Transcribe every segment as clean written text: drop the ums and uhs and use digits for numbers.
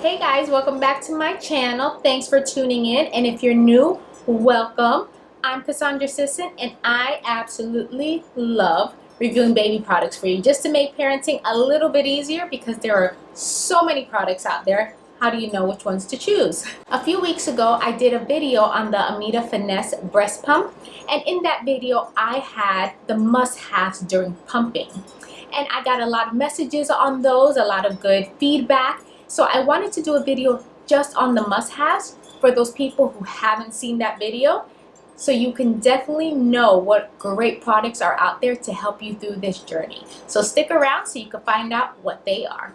Hey guys, welcome back to my channel. Thanks for tuning in, and if you're new, welcome. I'm Kasandra and I absolutely love reviewing baby products for you just to make parenting a little bit easier because there are so many products out there. How do you know which ones to choose? A few weeks ago, I did a video on the Ameda Finesse breast pump, and in that video, I had the must-haves during pumping. And I got a lot of messages on those, a lot of good feedback. So I wanted to do a video just on the must-haves for those people who haven't seen that video, so you can definitely know what great products are out there to help you through this journey. So stick around so you can find out what they are.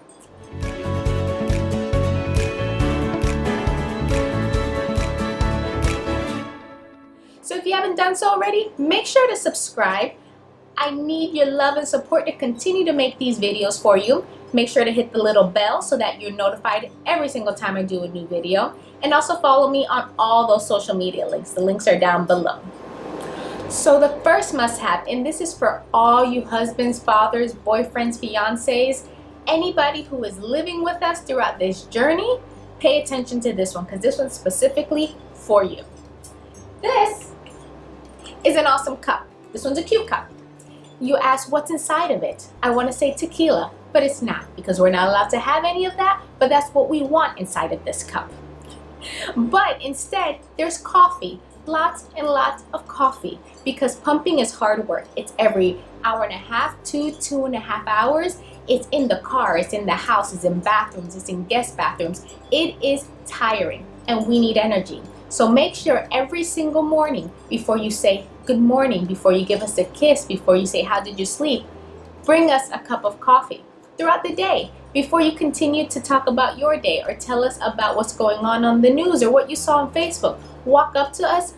So if you haven't done so already, make sure to subscribe. I need your love and support to continue to make these videos for you. Make sure to hit the little bell so that you're notified every single time I do a new video. And also follow me on all those social media links. The links are down below. So the first must-have, and this is for all you husbands, fathers, boyfriends, fiancés, anybody who is living with us throughout this journey, pay attention to this one because this one's specifically for you. This is an awesome cup. This one's a cute cup. You ask what's inside of it. I want to say tequila, but it's not because we're not allowed to have any of that, but that's what we want inside of this cup. But instead, there's coffee, lots and lots of coffee, because pumping is hard work. It's every hour and a half to 2.5 hours. It's in the car, it's in the house, it's in bathrooms, it's in guest bathrooms. It is tiring and we need energy. So make sure every single morning before you say good morning, before you give us a kiss, before you say how did you sleep, bring us a cup of coffee. Throughout the day, before you continue to talk about your day or tell us about what's going on the news or what you saw on Facebook, walk up to us,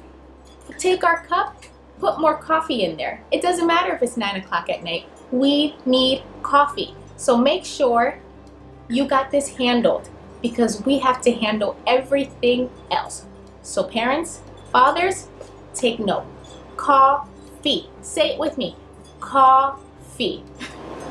take our cup, put more coffee in there. It doesn't matter if it's 9 o'clock at night. We need coffee. So make sure you got this handled because we have to handle everything else. So parents, fathers, take note. Coffee. Say it with me. Coffee.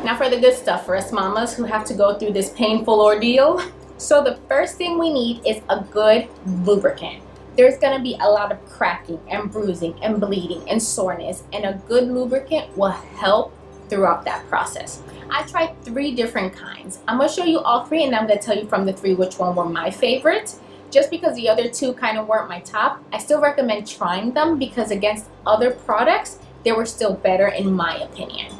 Now for the good stuff for us mamas who have to go through this painful ordeal. So the first thing we need is a good lubricant. There's going to be a lot of cracking and bruising and bleeding and soreness, and a good lubricant will help throughout that process. I tried 3 different kinds. I'm going to show you all 3, and I'm going to tell you from the 3 which one were my favorite. Just because the other 2 kind of weren't my top, I still recommend trying them because against other products, they were still better in my opinion.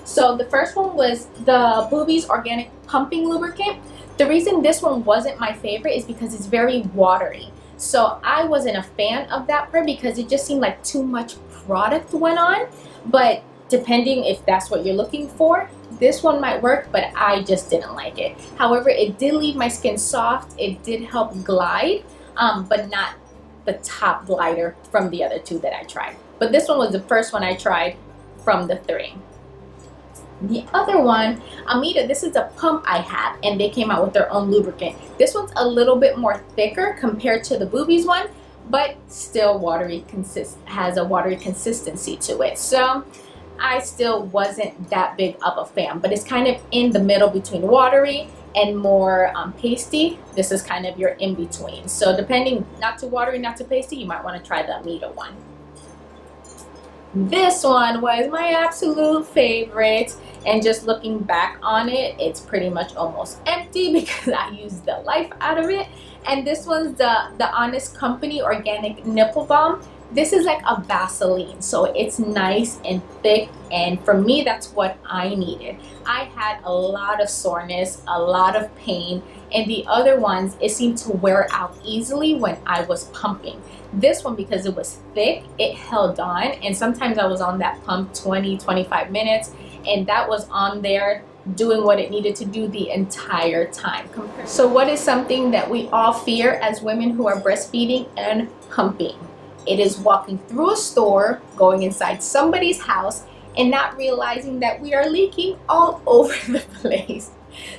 So the first one was the Boobies Organic Pumping Lubricant. The reason this one wasn't my favorite is because it's very watery. So I wasn't a fan of that part because it just seemed like too much product went on. But depending if that's what you're looking for, this one might work, but I just didn't like it. However, it did leave my skin soft. It did help glide, but not the top glider from the other 2 that I tried. But this one was the first one I tried from the 3. The other one, Ameda, this is a pump I have, and they came out with their own lubricant. This one's a little bit more thicker compared to the Boobies one, but still watery, has a watery consistency to it. So I still wasn't that big of a fan, but it's kind of in the middle between watery and more pasty. This is kind of your in-between. So depending, not too watery, not too pasty, you might want to try the Ameda one. This one was my absolute favorite, and just looking back on it, it's pretty much almost empty because I used the life out of it. And this one's the Honest Company Organic Nipple Balm. This is like a Vaseline, so it's nice and thick, and for me that's what I needed. I had a lot of soreness, a lot of pain, and the other ones, it seemed to wear out easily when I was pumping. This one, because it was thick, it held on, and sometimes I was on that pump 20-25 minutes, and that was on there doing what it needed to do the entire time. So what is something that we all fear as women who are breastfeeding and pumping? It is walking through a store, going inside somebody's house, and not realizing that we are leaking all over the place.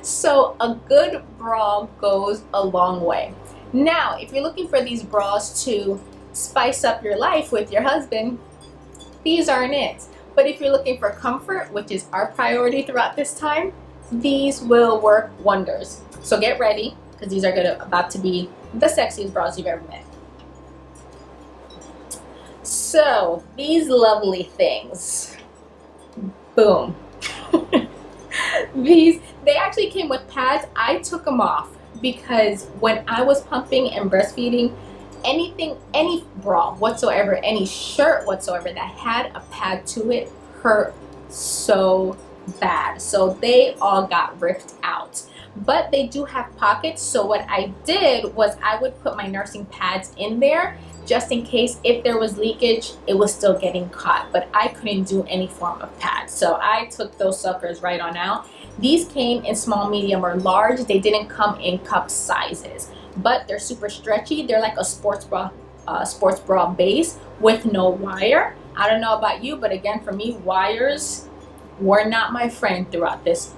So a good bra goes a long way. Now, if you're looking for these bras to spice up your life with your husband, these aren't it. But if you're looking for comfort, which is our priority throughout this time, these will work wonders. So get ready, because these are about to be the sexiest bras you've ever met. So these lovely things, boom. They actually came with pads. I took them off because when I was pumping and breastfeeding, any bra whatsoever, any shirt whatsoever that had a pad to it hurt so bad. So they all got ripped out. But they do have pockets, so what I did was I would put my nursing pads in there just in case if there was leakage, it was still getting caught. But I couldn't do any form of pad, so I took those suckers right on out. These came in small, medium, or large. They didn't come in cup sizes, but they're super stretchy. They're like a sports bra base with no wire. I don't know about you, but again, for me, wires were not my friend throughout this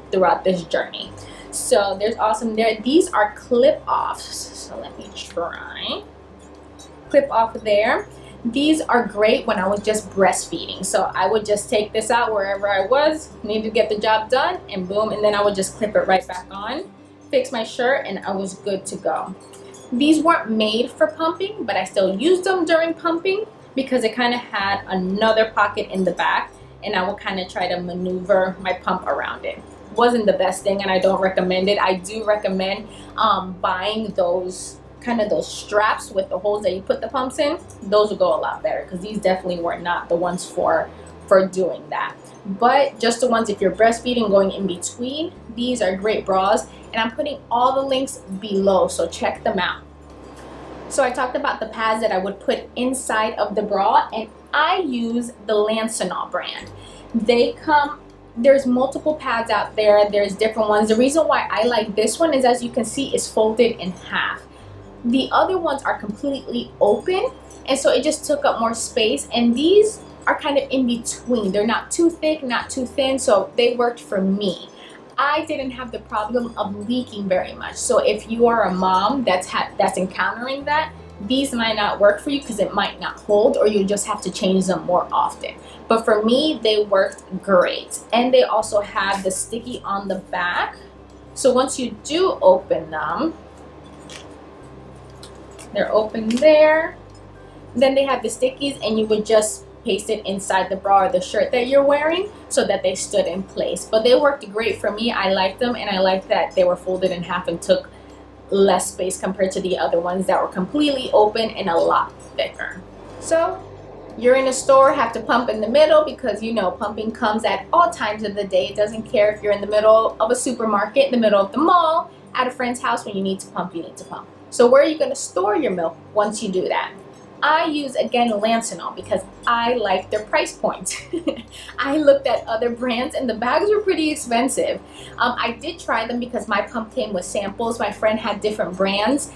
journey. So there's awesome there. These are clip offs, so let me try. Clip off there. These are great when I was just breastfeeding, so I would just take this out wherever I was, need to get the job done, and boom, and then I would just clip it right back on, fix my shirt, and I was good to go. These weren't made for pumping, but I still used them during pumping because it kind of had another pocket in the back, and I would kind of try to maneuver my pump around it. Wasn't the best thing, and I don't recommend it. I do recommend buying those straps with the holes that you put the pumps in. Those will go a lot better because these definitely were not the ones for doing that. But just the ones if you're breastfeeding, going in between, these are great bras, and I'm putting all the links below, so check them out. So I talked about the pads that I would put inside of the bra, and I use the Lancinol brand. There's multiple pads out there, there's different ones. The reason why I like this one is, as you can see, it's folded in half. The other ones are completely open, and so it just took up more space, and these are kind of in between. They're not too thick, not too thin, so they worked for me. I didn't have the problem of leaking very much. So if you are a mom that's encountering that, these might not work for you because it might not hold, or you just have to change them more often. But for me, they worked great. And they also have the sticky on the back. So once you do open them, they're open there. Then they have the stickies, and you would just paste it inside the bra or the shirt that you're wearing so that they stood in place. But they worked great for me. I liked them, and I liked that they were folded in half and took less space compared to the other ones that were completely open and a lot thicker. So you're in a store, have to pump in the middle because you know pumping comes at all times of the day. It doesn't care if you're in the middle of a supermarket, in the middle of the mall, at a friend's house. When you need to pump, you need to pump. So where are you going to store your milk once you do that? I use, again, Lancinol because I like their price point. I looked at other brands and the bags were pretty expensive. I did try them because my pump came with samples. My friend had different brands.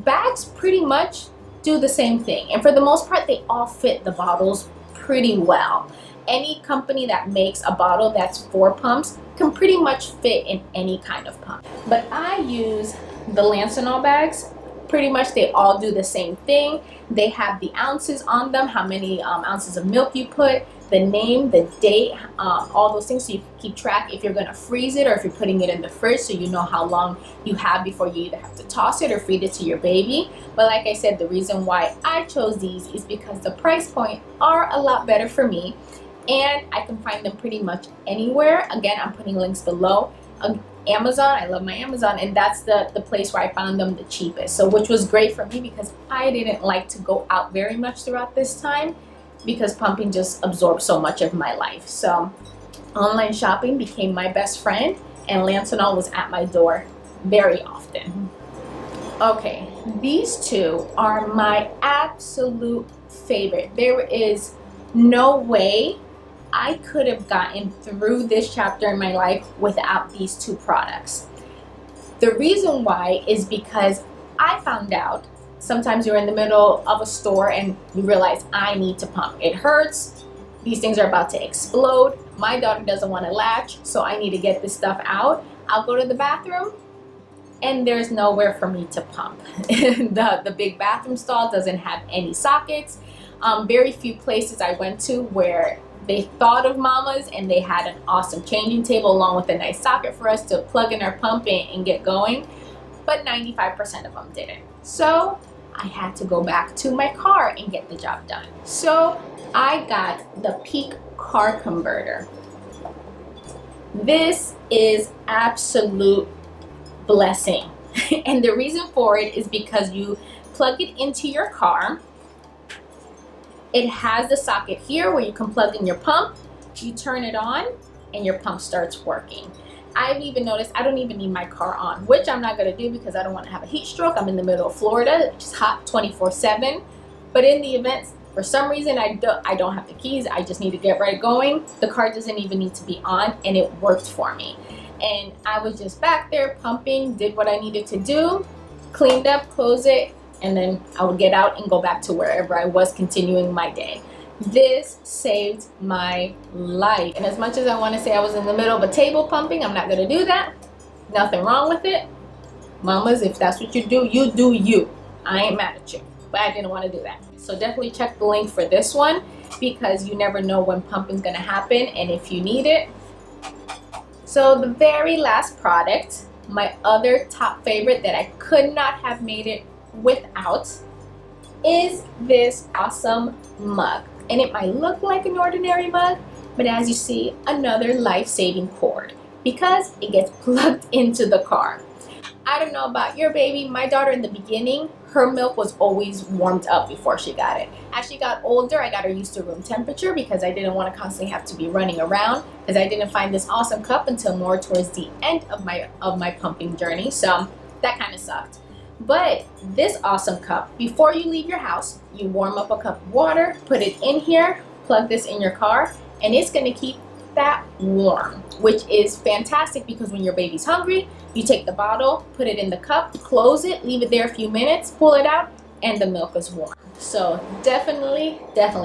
Bags pretty much do the same thing, and for the most part they all fit the bottles pretty well. Any company that makes a bottle that's 4 pumps can pretty much fit in any kind of pump. But I use the Lancinol bags. Pretty much they all do the same thing. They have the ounces on them, how many ounces of milk you put, the name, the date, all those things, so you can keep track if you're going to freeze it or if you're putting it in the fridge, so you know how long you have before you either have to toss it or feed it to your baby. But like I said, the reason why I chose these is because the price point are a lot better for me, and I can find them pretty much anywhere. Again, I'm putting links below. Amazon, I love my Amazon, and that's the place where I found them the cheapest. So which was great for me because I didn't like to go out very much throughout this time because pumping just absorbed so much of my life. So online shopping became my best friend, and Lancinol was at my door very often. Okay, these two are my absolute favorite. There is no way I could have gotten through this chapter in my life without these 2 products. The reason why is because I found out sometimes you're in the middle of a store and you realize I need to pump. It hurts. These things are about to explode. My daughter doesn't want to latch, so I need to get this stuff out. I'll go to the bathroom and there's nowhere for me to pump. The big bathroom stall doesn't have any sockets. Very few places I went to where they thought of mamas and they had an awesome changing table along with a nice socket for us to plug in our pump and get going. but 95% of them didn't. So I had to go back to my car and get the job done. So I got the peak car converter. This is absolute blessing. And the reason for it is because you plug it into your car. It has the socket here where you can plug in your pump. You turn it on and your pump starts working. I've even noticed I don't even need my car on, which I'm not going to do because I don't want to have a heat stroke. I'm in the middle of Florida, which is hot 24/7. But in the event, for some reason, I don't have the keys, I just need to get right going, the car doesn't even need to be on, and it worked for me. And I was just back there pumping, did what I needed to do, cleaned up, closed it, and then I would get out and go back to wherever I was continuing my day. This saved my life. And as much as I want to say I was in the middle of a table pumping, I'm not going to do that. Nothing wrong with it. Mamas, if that's what you do, you do you. I ain't mad at you. But I didn't want to do that. So definitely check the link for this one, because you never know when pumping's going to happen and if you need it. So the very last product, my other top favorite that I could not have made it without, is this awesome mug. And it might look like an ordinary mug, but as you see, another life-saving cord, because it gets plugged into the car. I don't know about your baby, my daughter in the beginning, her milk was always warmed up before she got it. As she got older, I got her used to room temperature because I didn't want to constantly have to be running around, because I didn't find this awesome cup until more towards the end of my pumping journey. So that kind of sucked. But this awesome cup, before you leave your house, you warm up a cup of water, put it in here, plug this in your car, and it's going to keep that warm, which is fantastic because when your baby's hungry, you take the bottle, put it in the cup, close it, leave it there a few minutes, pull it out, and the milk is warm. So definitely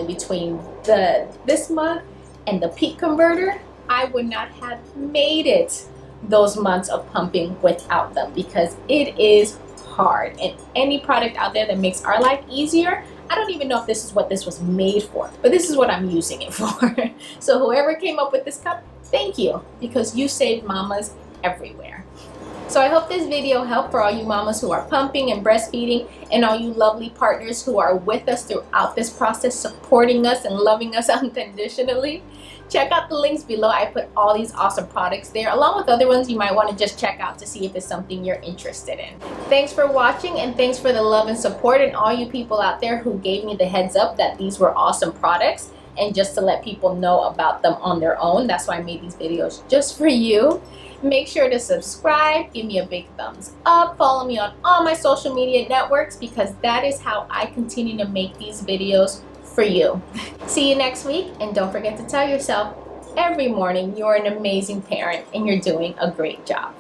between this mug and the peak converter, I would not have made it those months of pumping without them, because it is hard. And any product out there that makes our life easier, I don't even know if this is what this was made for, but this is what I'm using it for. So whoever came up with this cup, thank you, because you saved mamas everywhere. So I hope this video helped for all you mamas who are pumping and breastfeeding, and all you lovely partners who are with us throughout this process, supporting us and loving us unconditionally. Check out the links below. I put all these awesome products there, along with other ones you might want to just check out to see if it's something you're interested in. Thanks for watching, and thanks for the love and support, and all you people out there who gave me the heads up that these were awesome products, and just to let people know about them on their own. That's why I made these videos just for you. Make sure to subscribe, give me a big thumbs up, follow me on all my social media networks, because that is how I continue to make these videos for you. See you next week, and don't forget to tell yourself every morning you're an amazing parent and you're doing a great job.